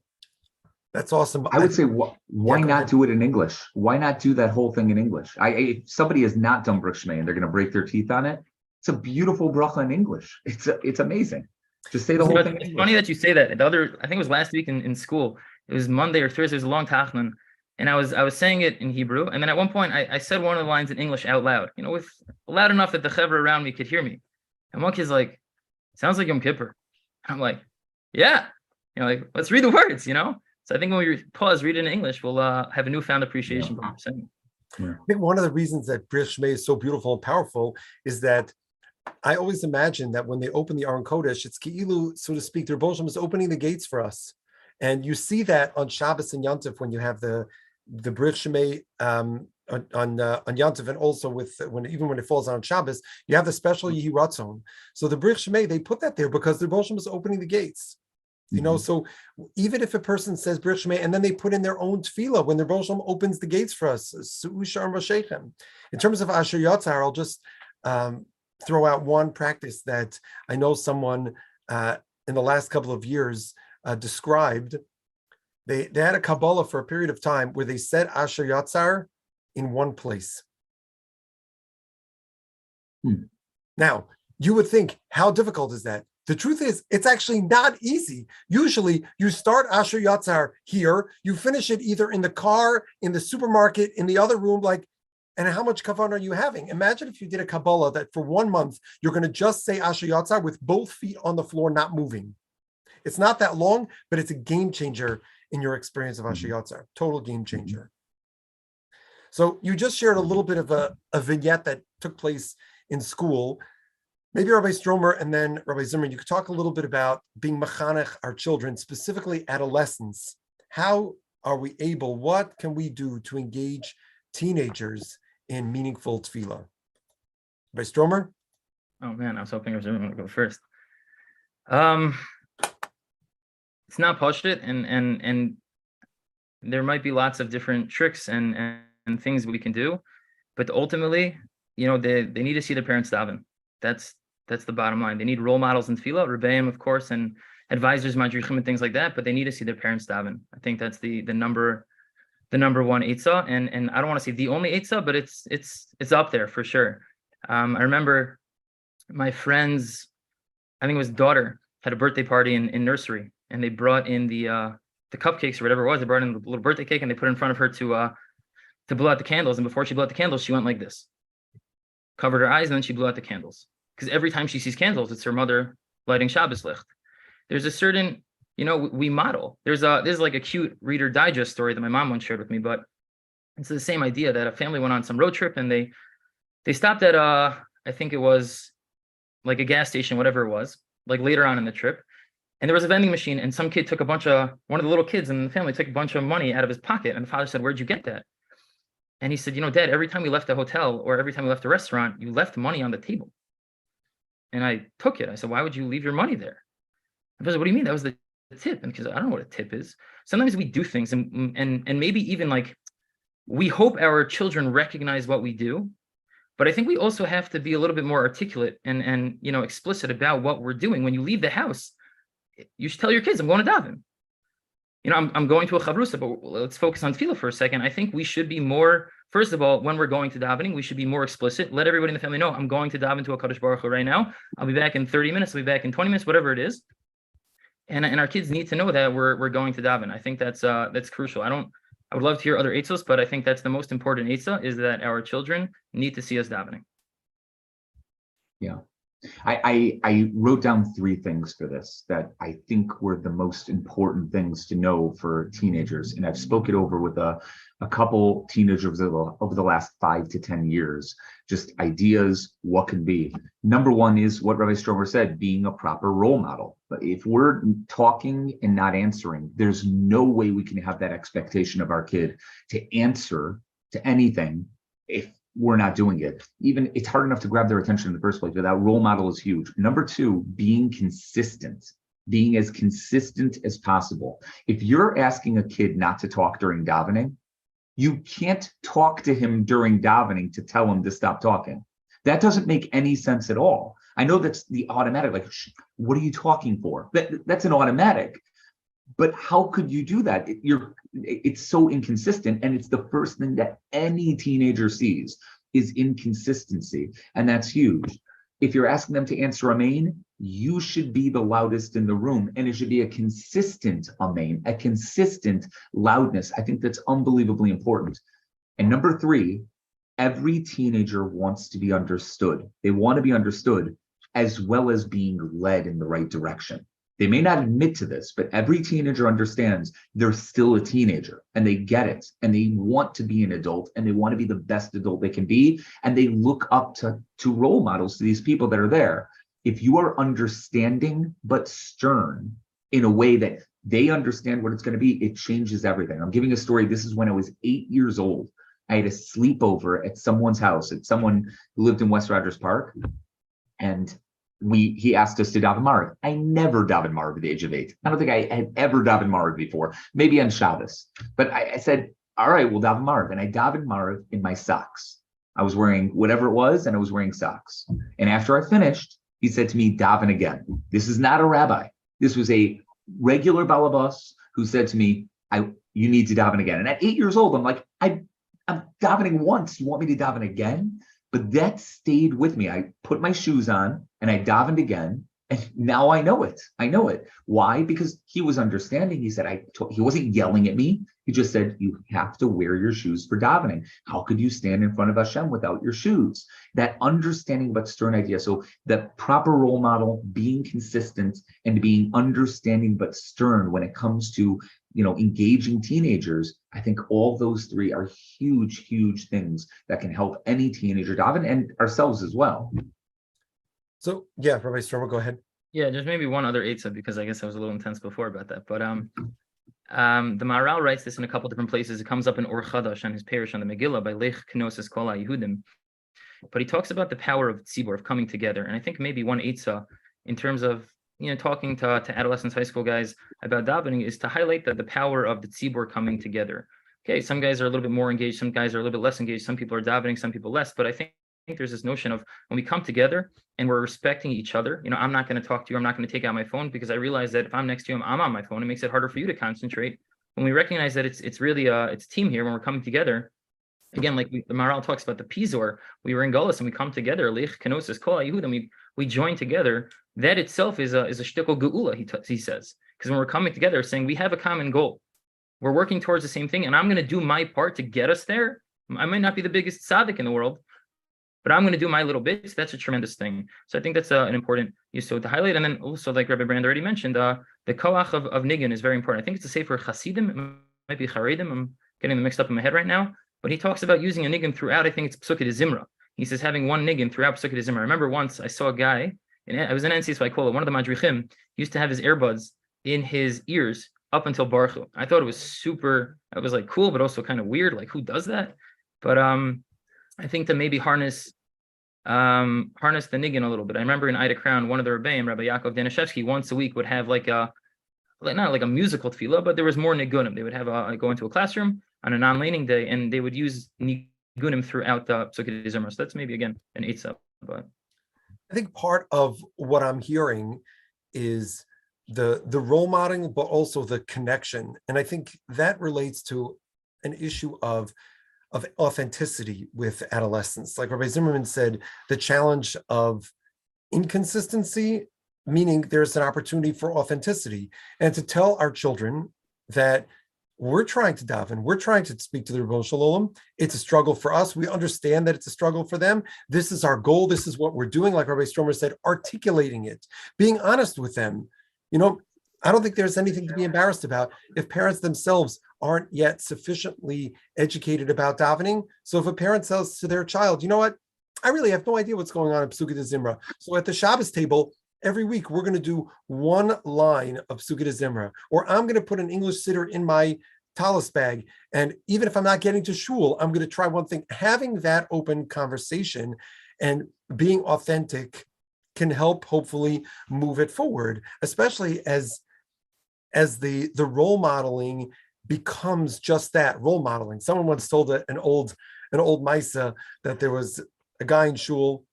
that's awesome. I would say, why not do it in English? Why not do that whole thing in English? If somebody has not done Brich Shemay and they're going to break their teeth on it, it's a beautiful bracha in English. It's amazing. Just say the whole thing. It's funny that you say that. I think it was last week in school. It was Monday or Thursday. It was a long tachman. And I was saying it in Hebrew, and then at one point I said one of the lines in English out loud, with loud enough that the chevra around me could hear me. And one kid's like, "Sounds like Yom Kippur." And I'm like, "Yeah," let's read the words, So I think when we pause, read it in English, we'll have a newfound appreciation for what we're saying. Yeah. I think one of the reasons that Brich Shemay is so beautiful and powerful is that I always imagine that when they open the Aron Kodesh, it's Ki'ilu, so to speak, their Rebbe is opening the gates for us. And you see that on Shabbos and Yontif when you have the Brich Shemay on Yontif, and also even when it falls on Shabbos, you have the special Yehi Ratzon. So the Brich Shemay, they put that there because the Rebbe is opening the gates. So even if a person says Brich Shemay and then they put in their own tefillah when the Rebbe opens the gates for us, in terms of Asher Yatzar, I'll just throw out one practice that I know someone in the last couple of years described. They had a Kabbalah for a period of time where they said Asher Yatzar in one place. Now, you would think, how difficult is that? The truth is, it's actually not easy. Usually, you start Asher Yatzar here, you finish it either in the car, in the supermarket, in the other room, and how much kavanah are you having? Imagine if you did a Kabbalah that for 1 month, you're going to just say Asher Yatzar with both feet on the floor, not moving. It's not that long, but it's a game changer in your experience of Asher Yatzar. Total game changer. So you just shared a little bit of a vignette that took place in school. Maybe Rabbi Stromer and then Rabbi Zimmerman, you could talk a little bit about being machanech our children, specifically adolescents. How are we able, what can we do to engage teenagers in meaningful tefillah? Rabbi Stromer? Oh man, I was hoping Rabbi Zimmerman would go first. It's not pashut, and there might be lots of different tricks and things we can do, but ultimately, they need to see their parents daven. That's the bottom line. They need role models in tefillah, rebbeim, of course, and advisors, madrichim, and things like that. But they need to see their parents daven. I think that's the number one eitzah, and I don't want to say the only eitzah, but it's up there for sure. I remember my friend's, I think it was daughter, had a birthday party in nursery. And they brought in the cupcakes or whatever it was. They brought in the little birthday cake and they put it in front of her to blow out the candles. And before she blew out the candles, she went like this, covered her eyes, and then she blew out the candles. Because every time she sees candles, it's her mother lighting Shabbos licht. There's a certain, we model. There's like a cute Reader Digest story that my mom once shared with me, but it's the same idea that a family went on some road trip and they stopped at I think it was like a gas station, whatever it was, like later on in the trip. And there was a vending machine, and some kid took one of the little kids in the family took a bunch of money out of his pocket. And the father said, "Where'd you get that?" And he said, Dad, every time we left a hotel or every time we left a restaurant, you left money on the table. And I took it. I said, "Why would you leave your money there?" And I said, "What do you mean? That was the tip." And because I don't know what a tip is. Sometimes we do things and maybe even we hope our children recognize what we do. But I think we also have to be a little bit more articulate and explicit about what we're doing. When you leave the house, you should tell your kids, "I'm going to daven." I'm going to a chavrusa, but let's focus on tefillah for a second. I think we should be more, first of all, when we're going to davening, we should be more explicit. Let everybody in the family know, "I'm going to daven to a Kadosh Baruch Hu right now. I'll be back in 30 minutes. I'll be back in 20 minutes, whatever it is." And our kids need to know that we're going to daven. I think that's crucial. I would love to hear other eitzos, but I think that's the most important eitzah, is that our children need to see us davening. Yeah. I wrote down three things for this that I think were the most important things to know for teenagers. And I've spoken over with a couple teenagers over the last 5 to 10 years, just ideas, what can be. Number one is what Rabbi Stromer said, being a proper role model. But if we're talking and not answering, there's no way we can have that expectation of our kid to answer to anything if we're not doing it. Even it's hard enough to grab their attention in the first place, but that role model is huge. Number two, being consistent, being as consistent as possible. If you're asking a kid not to talk during davening, you can't talk to him during davening to tell him to stop talking. That doesn't make any sense at all. I know that's the automatic, like, what are you talking for? That's an automatic. But how could you do that? It's so inconsistent, and it's the first thing that any teenager sees is inconsistency, and that's huge. If you're asking them to answer amen, you should be the loudest in the room, and it should be a consistent amen, a consistent loudness. I think that's unbelievably important. And number three, every teenager wants to be understood. They want to be understood as well as being led in the right direction. They may not admit to this, but every teenager understands they're still a teenager and they get it and they want to be an adult and they want to be the best adult they can be. And they look up to role models, to these people that are there. If you are understanding but stern in a way that they understand what it's going to be, it changes everything. I'm giving a story. This is when I was 8 years old. I had a sleepover at someone's house, at someone who lived in West Rogers Park. And he asked us to daven Maariv. I never daven Maariv at the age of 8. I don't think I had ever daven Maariv before, maybe on Shabbos. But I said, all right, we'll daven Maariv. And I davened Maariv in my socks. I was wearing whatever it was, and I was wearing socks. And after I finished, he said to me, daven again. This is not a rabbi. This was a regular balabas who said to me, you need to daven again. And at 8 years old, I'm like, I'm davening once. You want me to daven again? But that stayed with me. I put my shoes on and I davened again. And now I know it. I know it. Why? Because he was understanding. He said, he wasn't yelling at me. He just said, you have to wear your shoes for davening. How could you stand in front of Hashem without your shoes? That understanding but stern idea. So the proper role model, being consistent and being understanding but stern when it comes to, engaging teenagers. I think all those three are huge, huge things that can help any teenager daven and ourselves as well. So yeah, Rabbi Stromer, go ahead. Yeah, there's maybe one other eitzah, because I guess I was a little intense before about that. But the Maharal writes this in a couple different places. It comes up in Or Chadash on his parish on the Megillah by Lech Kenosis Kol HaYehudim. But he talks about the power of tzibur, of coming together. And I think maybe one eitzah in terms of talking to adolescents, high school guys about davening is to highlight the power of the tzibur coming together. Okay, some guys are a little bit more engaged, some guys are a little bit less engaged, some people are davening, some people less. But I think there's this notion of when we come together and we're respecting each other, I'm not going to talk to you, I'm not going to take out my phone, because I realize that if I'm next to you, I'm on my phone. It makes it harder for you to concentrate. When we recognize that it's really it's team here, when we're coming together, again, like the Maharal talks about the Pizor, we were in Gullus and we come together, Lech Kenosis Kol HaYehudim, we join together. That itself is a shtickle geula, he says, because when we're coming together, saying we have a common goal, we're working towards the same thing, and I'm going to do my part to get us there. I might not be the biggest tzaddik in the world, but I'm going to do my little bit. So that's a tremendous thing. So I think that's an important use to highlight. And then also, like Rabbi Brand already mentioned, the koach of nigun is very important. I think it's a sefer Hasidim, it might be Charedim. I'm getting them mixed up in my head right now. But he talks about using a nigun throughout. I think it's Psukei Zimra. He says having one nigun throughout Psukei Zimra. I remember once I saw a guy, and I was in NC, so I call it one of the madrichim, used to have his earbuds in his ears up until Baruch. I thought it was it was like cool, but also kind of weird. Like, who does that? But I think to maybe harness the nigun a little bit. I remember in Ida Crown, one of the Rabbeim, Rabbi Yaakov Danishevsky, once a week would have not like a musical tefillah, but there was more nigunim. They would have go into a classroom on a non-laning day, and they would use nigunim throughout the Psukei Zimra. So that's maybe again an eitzah. But I think part of what I'm hearing is the role modeling, but also the connection. And I think that relates to an issue of authenticity with adolescents. Like Rabbi Zimmerman said, the challenge of inconsistency, meaning there's an opportunity for authenticity, and to tell our children that we're trying to daven, we're trying to speak to the Rebbe Shalom. It's a struggle for us. We understand that it's a struggle for them. This is our goal. This is what we're doing. Like Rabbi Stromer said, articulating it, being honest with them. I don't think there's anything to be embarrassed about if parents themselves aren't yet sufficiently educated about davening. So if a parent says to their child, you know what, I really have no idea what's going on in Psukei de Zimra. So at the Shabbos table, every week we're going to do one line of Psukei de Zimra, or I'm going to put an English siddur in my talis bag. And even if I'm not getting to shul, I'm going to try one thing. Having that open conversation and being authentic can help hopefully move it forward, especially as the role modeling becomes just that, role modeling. Someone once told an old Maisa that there was a guy in shul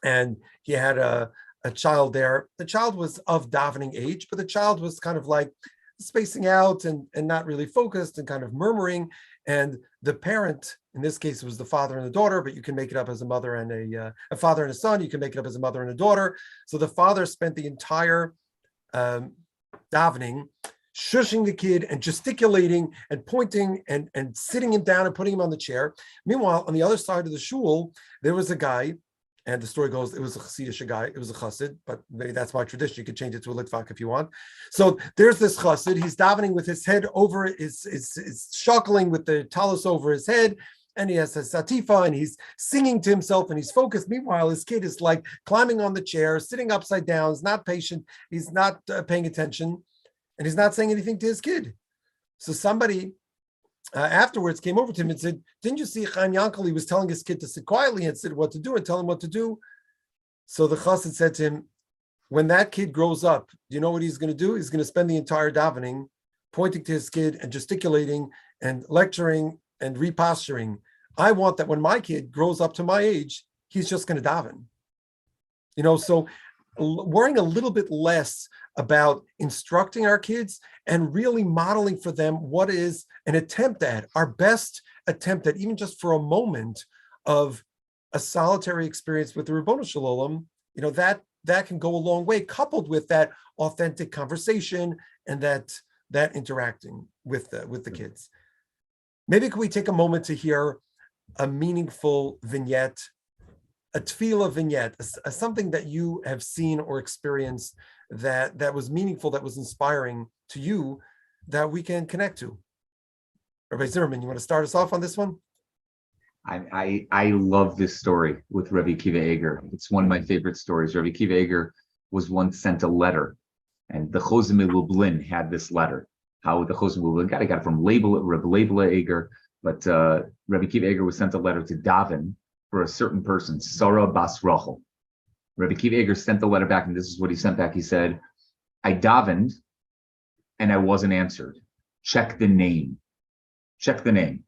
and he had a child there. The child was of davening age, but the child was kind of like spacing out and not really focused and kind of murmuring. And the parent, in this case, it was the father and the daughter, but you can make it up as a mother and a father and a son. You can make it up as a mother and a daughter. So the father spent the entire davening shushing the kid and gesticulating and pointing and sitting him down and putting him on the chair. Meanwhile, on the other side of the shul, there was a guy, and the story goes, it was a Chassidish guy, it was a chassid, but maybe that's my tradition. You could change it to a litvak if you want. So there's this chassid, he's davening with his head over, is shuckling with the talus over his head, and he has a satifa, and he's singing to himself, and he's focused. Meanwhile, his kid is like climbing on the chair, sitting upside down, he's not patient, he's not paying attention, and he's not saying anything to his kid. So somebody afterwards came over to him and said, didn't you see Chaim Yankel? He was telling his kid to sit quietly and said what to do and tell him what to do. So the chassid said to him, when that kid grows up, do you know what he's going to do? He's going to spend the entire davening pointing to his kid and gesticulating and lecturing and reposturing. I want that when my kid grows up to my age, he's just going to daven. So worrying a little bit less about instructing our kids and really modeling for them what is an attempt at, our best attempt at, even just for a moment, of a solitary experience with the Ribono Shel Olam, that can go a long way, coupled with that authentic conversation and that interacting with the kids. Maybe could we take a moment to hear a meaningful vignette, a tefillah vignette, something that you have seen or experienced that was meaningful, that was inspiring to you, that we can connect to. Rabbi Zimmerman, you want to start us off on this one? I love this story with Rabbi Akiva Eger. It's one of my favorite stories. Rabbi Akiva Eger was once sent a letter, and the Chozim Lublin had this letter. How the Chozim Lublin got it from Rabbi Leibele Eger, but Rabbi Akiva Eger was sent a letter to daven for a certain person, Sarah Bas Rachel. Rabbi Akiva Eger sent the letter back, and this is what he sent back. He said, I davened and I wasn't answered. Check the name. Check the name.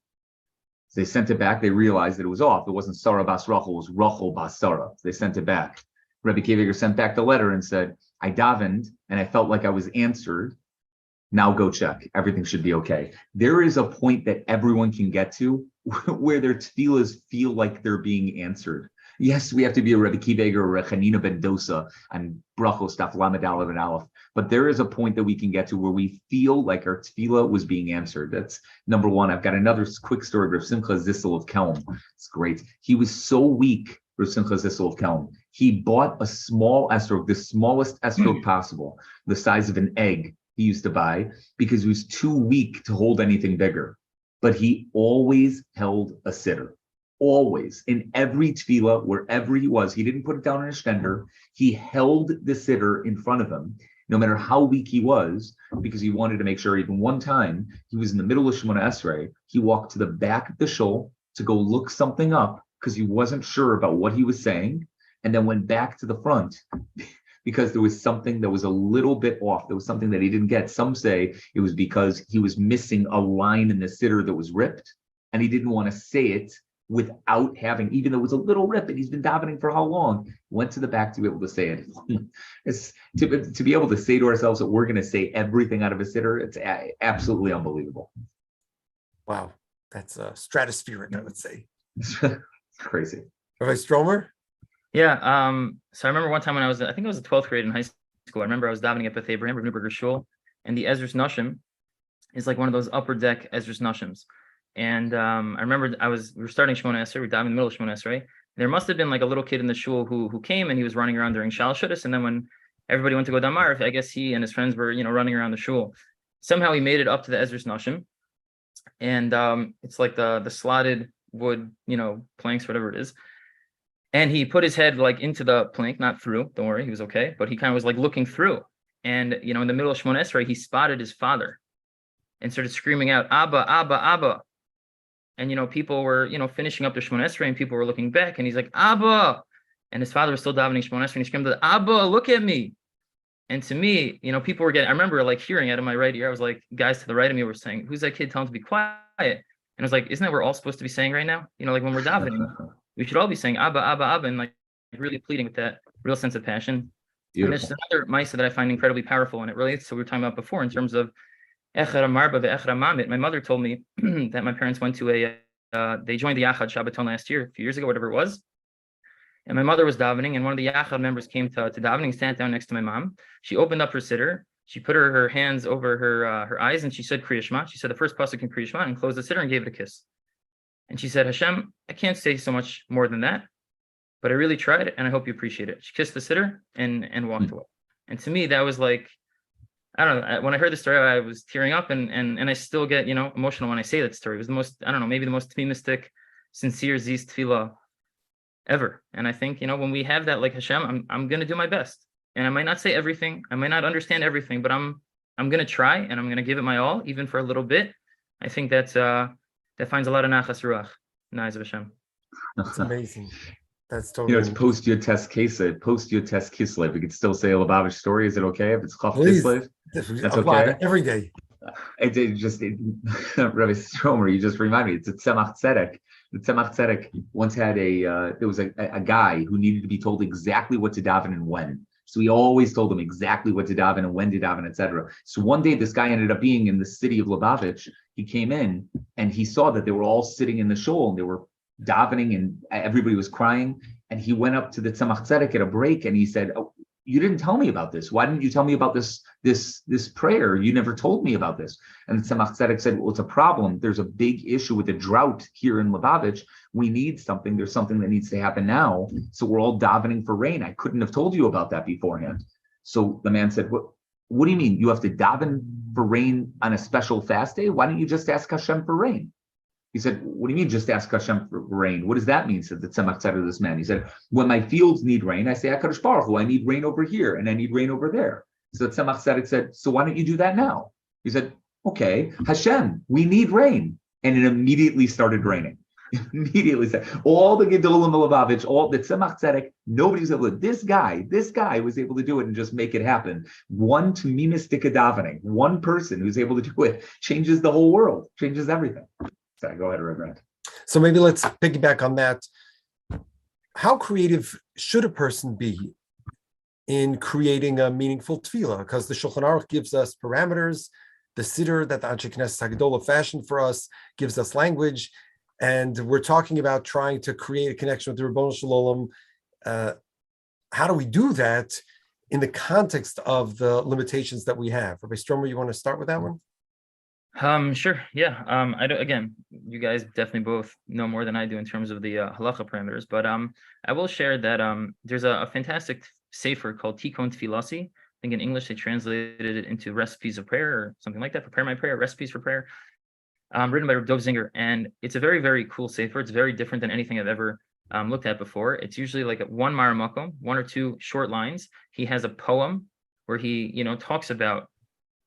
So they sent it back. They realized that it was off. It wasn't Sarah Bas Rachel, it was Rachel Bas Sarah. So they sent it back. Rabbi Akiva Eger sent back the letter and said, I davened and I felt like I was answered. Now go check. Everything should be okay. There is a point that everyone can get to where their tefillahs feel like they're being answered. Yes, we have to be a Rabbi Akiva Eger or a Chanina ben Dosa and Brachos Daf Lamed Aleph and Aleph. But there is a point that we can get to where we feel like our tefillah was being answered. That's number one. I've got another quick story of Simcha Zissel of Kelm. It's great. He was so weak, Rav Simcha Zissel of Kelm. He bought a small esrog, the smallest esrog possible, the size of an egg he used to buy, because he was too weak to hold anything bigger. But he always held a sitter. Always, in every tefillah, wherever he was, he didn't put it down in a stender. He held the sitter in front of him, no matter how weak he was, because he wanted to make sure. Even one time, he was in the middle of Shemona Esrei. He walked to the back of the shul to go look something up because he wasn't sure about what he was saying, and then went back to the front because there was something that was a little bit off. There was something that he didn't get. Some say it was because he was missing a line in the sitter that was ripped, and he didn't want to say it without having, even though it was a little rip, and he's been davening for how long, went to the back to be able to say it. It's to be able to say to ourselves that we're going to say everything out of a sitter, it's absolutely unbelievable. Wow, that's stratospheric, I would say. It's crazy. Rabbi Stromer? Yeah, so I remember one time when I think it was the 12th grade in high school, I remember I was davening at Beth Abraham, Rav Newberger Shul, and the Ezra's Nashim is like one of those upper deck Ezra's Nashims. And I remember we were starting Shemona Esrei, we were in the middle of Shemona Esrei. There must have been like a little kid in the shul who came, and he was running around during Shal Shudas. And then when everybody went to go Damar, I guess he and his friends were, running around the shul. Somehow he made it up to the Ezra's Nashim. And it's like the slotted wood, planks, whatever it is. And he put his head like into the plank, not through, don't worry, he was okay. But he kind of was like looking through. And, in the middle of Shemona Esrei, he spotted his father and started screaming out, Abba, Abba, Abba. And, people were, finishing up their Shemona Esrei, and people were looking back, and he's like, Abba. And his father was still davening Shemona Esrei, and he screamed, Abba, look at me. And to me, people were I remember like hearing out of my right ear, I was like, guys to the right of me were saying, who's that kid? Tell him to be quiet. And I was like, isn't that what we're all supposed to be saying right now? Like when we're davening, we should all be saying Abba, Abba, Abba, and like really pleading with that real sense of passion. Beautiful. And there's another Maisa that I find incredibly powerful, and it relates to what we were talking about before in terms of Echra Marba ve'Echra Mamit. My mother told me that my parents went to they joined the Yachad Shabbaton last year, a few years ago, whatever it was. And my mother was davening, and one of the Yachad members came to davening, sat down next to my mom. She opened up her siddur. She put her hands over her eyes, and she said Kriya Shema. She said the first pasuk in Kriya Shema, and closed the siddur and gave it a kiss. And she said, Hashem, I can't say so much more than that, but I really tried, and I hope you appreciate it. She kissed the siddur and walked away. And to me, that was like, I don't know. When I heard the story, I was tearing up, and I still get emotional when I say that story. It was the most, I don't know, maybe the most tefillistic, sincere Ziz tefillah ever. And I think when we have that, like Hashem, I'm gonna do my best, and I might not say everything, I might not understand everything, but I'm gonna try, and I'm gonna give it my all, even for a little bit. I think that finds a lot of nachas ruach in the eyes of Hashem. That's amazing. That's totally. It's post your test kislev. We could still say a Lubavitch story. Is it okay if it's chaf kislev? That's okay. Every day. Rabbi Stromer, you just remind me. It's a tzemach tzedek. The tzemach tzedek once had there was a guy who needed to be told exactly what to daven and when. So he always told him exactly what to daven and when to daven, etc. So one day this guy ended up being in the city of Lubavitch. He came in and he saw that they were all sitting in the shul and they were davening and everybody was crying. And he went up to the tzemach tzedek at a break and he said, "Oh, you didn't tell me about this. Why didn't you tell me about this prayer? You never told me about this." And the tzemach tzedek said, "Well, it's a problem. There's a big issue with the drought here in Lubavitch. We need something. There's something that needs to happen now. So we're all davening for rain. I couldn't have told you about that beforehand." So the man said, What do you mean? You have to daven for rain on a special fast day? Why don't you just ask Hashem for rain?" He said, "What do you mean just ask Hashem for rain? What does that mean?" Said the tzemach tzedek to this man. He said, "When my fields need rain, I say, HaKadosh Baruch Hu, I need rain over here and I need rain over there." So the tzemach tzedek said, "So why don't you do that now?" He said, "Okay, Hashem, we need rain." And it immediately started raining. Immediately said, all the Gedolim Lubavitch, all the tzemach tzedek, nobody was able to. This guy was able to do it and just make it happen. One tamimistic davening, one person who's able to do it changes the whole world, changes everything. Sorry, go ahead, Reverend. So maybe let's piggyback on that. How creative should a person be in creating a meaningful tefillah? Because the Shulchan Aruch gives us parameters, the siddur that the Anshe Knesset HaGedolah fashioned for us gives us language, and we're talking about trying to create a connection with the Ribono Shel Olam. How do we do that in the context of the limitations that we have? Rabbi Stromer, you want to start with that one? Sure. Yeah. I don't, again, you guys definitely both know more than I do in terms of the halacha parameters, but I will share that there's a fantastic sefer called Tikon Tfilasi. I think in English they translated it into recipes of prayer or something like that. Prepare my prayer, recipes for prayer. Written by Dov Zinger, and it's a very, very cool sefer. It's very different than anything I've ever looked at before. It's usually like one maramakom, one or two short lines. He has a poem where he, talks about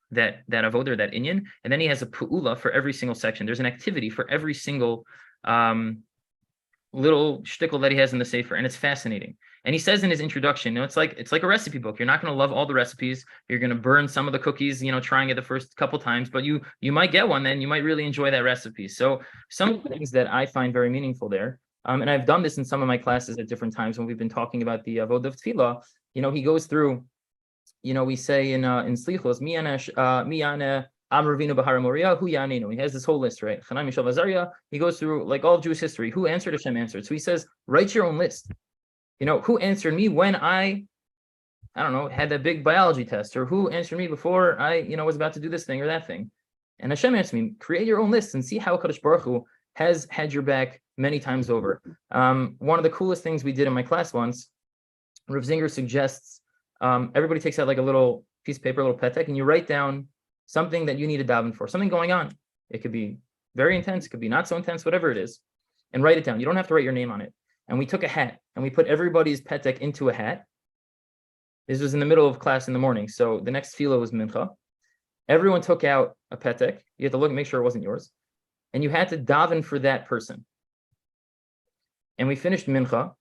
that avodah, that inyan, and then he has a pu'ula for every single section. There's an activity for every single little shtickle that he has in the sefer, and it's fascinating. And he says in his introduction, it's like a recipe book. You're not going to love all the recipes. You're going to burn some of the cookies, trying it the first couple times, but you might get one, then you might really enjoy that recipe. So some of the things that I find very meaningful there, and I've done this in some of my classes at different times when we've been talking about the avodah of tefillah. He goes through, we say in Slichos, miyane Amravinu Bahara Moria, Hu Yaninu. He has this whole list, right? Chanai Mishav Azaria. He goes through like all of Jewish history. Who answered? Hashem answered. So he says, write your own list. Who answered me when I don't know, had that big biology test, or who answered me before I, was about to do this thing or that thing. And Hashem asked me, create your own list and see how Kadosh Baruch Hu has had your back many times over. One of the coolest things we did in my class once, Rav Zinger suggests everybody takes out like a little piece of paper, a little petek, and you write down something that you need to daven for, something going on. It could be very intense, it could be not so intense, whatever it is, and write it down. You don't have to write your name on it. And we took a hat and we put everybody's petek into a hat. This was in the middle of class in the morning. So the next tefillah was mincha. Everyone took out a petek. You had to look and make sure it wasn't yours. And you had to daven for that person. And we finished mincha.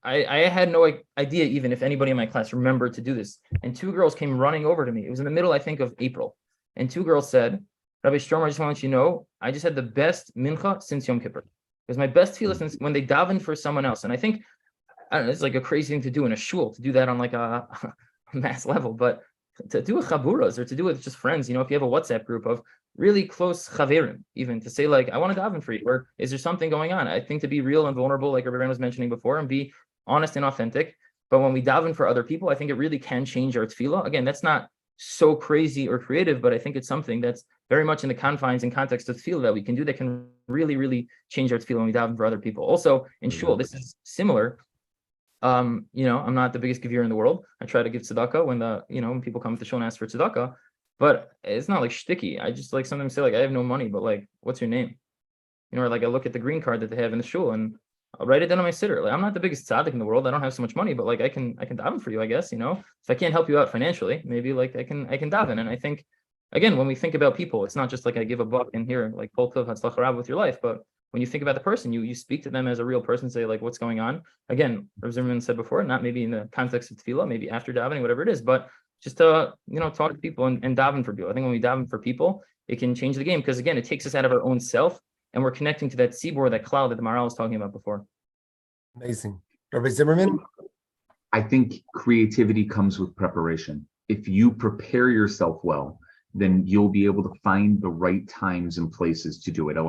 I had no idea even if anybody in my class remembered to do this. And two girls came running over to me. It was in the middle, I think, of April. And two girls said, Rabbi Stromer, I just want to let you know, I just had the best mincha since Yom Kippur. It was my best tefillah since when they daven for someone else. And I think, I don't know, it's like a crazy thing to do in a shul, to do that on like a mass level. But to do with chaburas or to do with just friends, if you have a WhatsApp group of really close chaverim, even to say like, I want to daven for you, or is there something going on? I think to be real and vulnerable, like Rabbi was mentioning before, and be honest and authentic. But when we daven for other people, I think it really can change our tefillah. Again, that's not so crazy or creative, but I think it's something that's very much in the confines and context of tefillah that we can do that can really, really change our tefillah when we daven for other people. Also in shul, this is similar. I'm not the biggest giver in the world. I try to give tzedakah when people come to shul and ask for tzedakah, but it's not like shticky. I just like sometimes say like, I have no money, but like, what's your name? Or like I look at the green card that they have in the shul and I'll write it down on my sitter. Like I'm not the biggest tzaddik in the world. I don't have so much money, but like I can daven for you, I guess. If I can't help you out financially, maybe like I can daven. And I think, again, when we think about people, it's not just like I give a buck in here, like kol tov hatzlach rab with your life, but when you think about the person, you speak to them as a real person, say like, what's going on? Again, Rabbi Zimmerman said before, not maybe in the context of tefillah, maybe after davening, whatever it is, but just to talk to people and daven for people. I think when we daven for people, it can change the game because again, it takes us out of our own self. And we're connecting to that tzibur, that cloud that the Maharal was talking about before. Amazing. Rabbi Zimmerman? I think creativity comes with preparation. If you prepare yourself well, then you'll be able to find the right times and places to do it. Or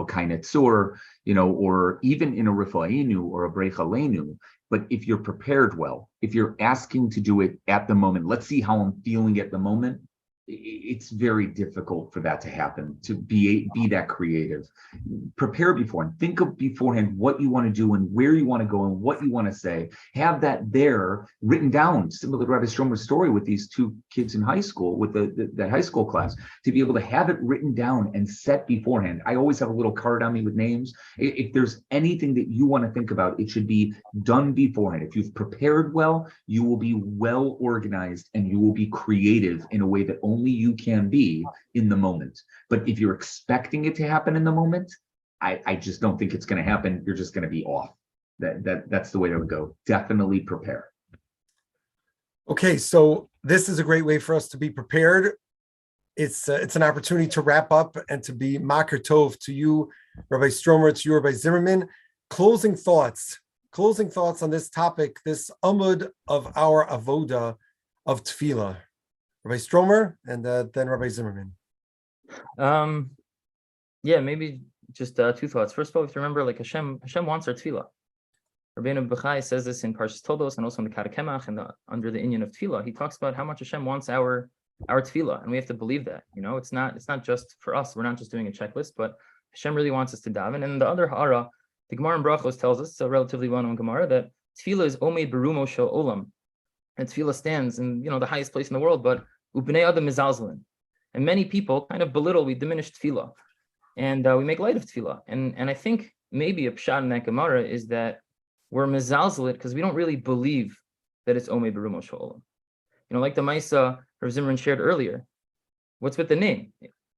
even in a rifa'inu or a brechalenu. But if you're prepared well, if you're asking to do it at the moment, let's see how I'm feeling at the moment, it's very difficult for that to happen, to be that creative. Prepare beforehand. Think of beforehand what you want to do and where you want to go and what you want to say. Have that there written down, similar to Rabbi Stromer's story with these two kids in high school, with that high school class, to be able to have it written down and set beforehand. I always have a little card on me with names. If there's anything that you want to think about, it should be done beforehand. If you've prepared well, you will be well organized and you will be creative in a way that only you can be in the moment. But if you're expecting it to happen in the moment, I just don't think it's going to happen. You're just going to be off. That's the way I would go. Definitely prepare. Okay, so this is a great way for us to be prepared. It's an opportunity to wrap up and to be Maker Tov to you, Rabbi Stromer, to you, Rabbi Zimmerman. Closing thoughts on this topic, this amud of our avoda of tefillah. Rabbi Stromer and then Rabbi Zimmerman. Maybe just two thoughts. First of all, if you remember, like Hashem wants our tefillah. Rabbeinu Bechai says this in Parshas Toldos and also in the Karakemach and under the inyan of tefillah. He talks about how much Hashem wants our tefillah, and we have to believe that. It's not just for us. We're not just doing a checklist, but Hashem really wants us to daven. And the other hara, the Gemara in Brachos tells us, it's a relatively well-known Gemara, that tefillah is omed berumo shel olam, and tefillah stands in the highest place in the world, but ubnei adam mizalzelin, and many people kind of we diminish tefillah, and we make light of tefillah. And I think maybe a pshat in that Gemara is that we're mizalzelit because we don't really believe that it's omed berumo shel olam. Like the Maisa Rav Zimmerman shared earlier. What's with the name?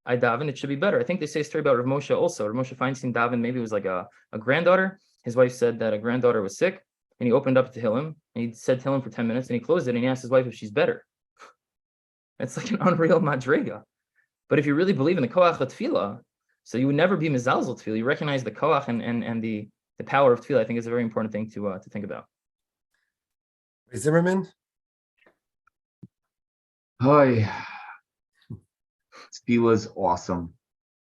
I daven, it should be better. I think they say a story about Rav Moshe also. Rav Moshe Feinstein daven, maybe it was like a granddaughter. His wife said that a granddaughter was sick, and he opened up to Tehillim, and he said Tehillim for 10 minutes, and he closed it, and he asked his wife if she's better. It's like an unreal madrega. But if you really believe in the koach of tefillah, so you would never be mizalzel tefillah. You recognize the koach and the power of tefillah. I think is a very important thing to think about. Zimmerman? Hi. Tefillah is awesome.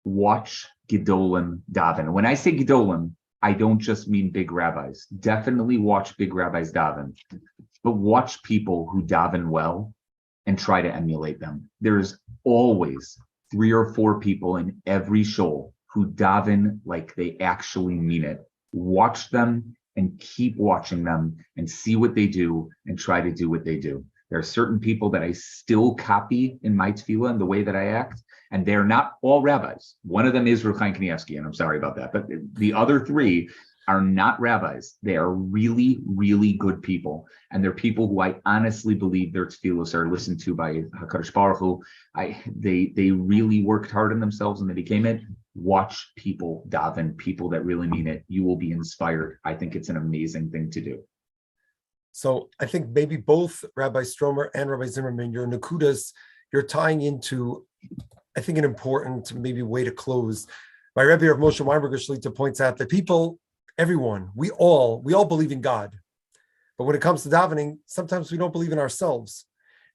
Watch Gedolim daven. When I say Gedolim, I don't just mean big rabbis. Definitely watch big rabbis daven, but watch people who daven well and try to emulate them. There's always 3 or 4 people in every shul who daven like they actually mean it. Watch them and keep watching them and see what they do and try to do what they do. There are certain people that I still copy in my tefillah and the way that I act, and they're not all rabbis. One of them is Ruchaim Kanievsky, and I'm sorry about that, but the other 3 are not rabbis. They are really, really good people, and they're people who I honestly believe their tefillahs are listened to by HaKadosh Baruch Hu. They really worked hard on themselves and they became it. Watch people daven, people that really mean it. You will be inspired. I think it's an amazing thing to do. So I think maybe both Rabbi Stromer and Rabbi Zimmerman, your nakudas, you're tying into, I think, an important maybe way to close. My Rebbe of Moshe Weinberger Shlita points out that people, everyone, we all believe in God. But when it comes to davening, sometimes we don't believe in ourselves.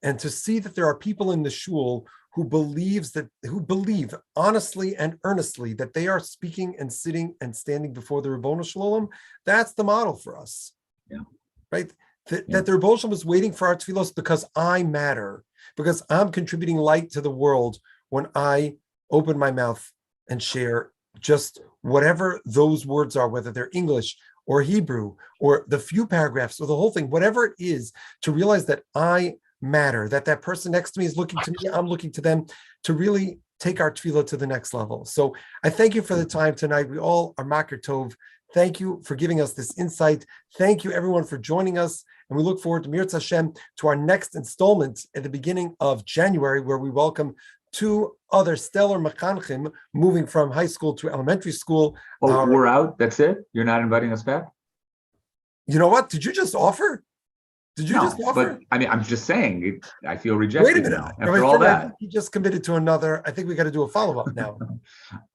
And to see that there are people in the shul who believe honestly and earnestly that they are speaking and sitting and standing before the Ribbono Shel Olam, that's the model for us. Yeah. Right? That the Ribbono Shel Olam is waiting for our tefillos because I matter, because I'm contributing light to the world when I open my mouth and share just whatever those words are, whether they're English or Hebrew or the few paragraphs or the whole thing, whatever it is, to realize that I matter, that person next to me is looking to me, I'm looking to them, to really take our tefillah to the next level. So I thank you for the time tonight. We all are Makar Tov. Thank you for giving us this insight. Thank you, everyone, for joining us. And we look forward to Mirz Hashem to our next installment at the beginning of January, where we welcome 2 other stellar mechanchim moving from high school to elementary school. Oh, we're out? That's it? You're not inviting us back? You know what? Did you just offer? Did you just offer? But I mean, I'm just saying, I feel rejected. Wait a minute. now. After all that. I think he just committed to another. I think we got to do a follow-up now.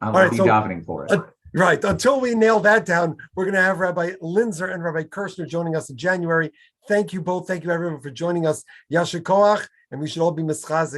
I'm already davening for it. Right. Until we nail that down, we're going to have Rabbi Linzer and Rabbi Kirshner joining us in January. Thank you both. Thank you, everyone, for joining us. Yasher Koach, and we should all be mischazik.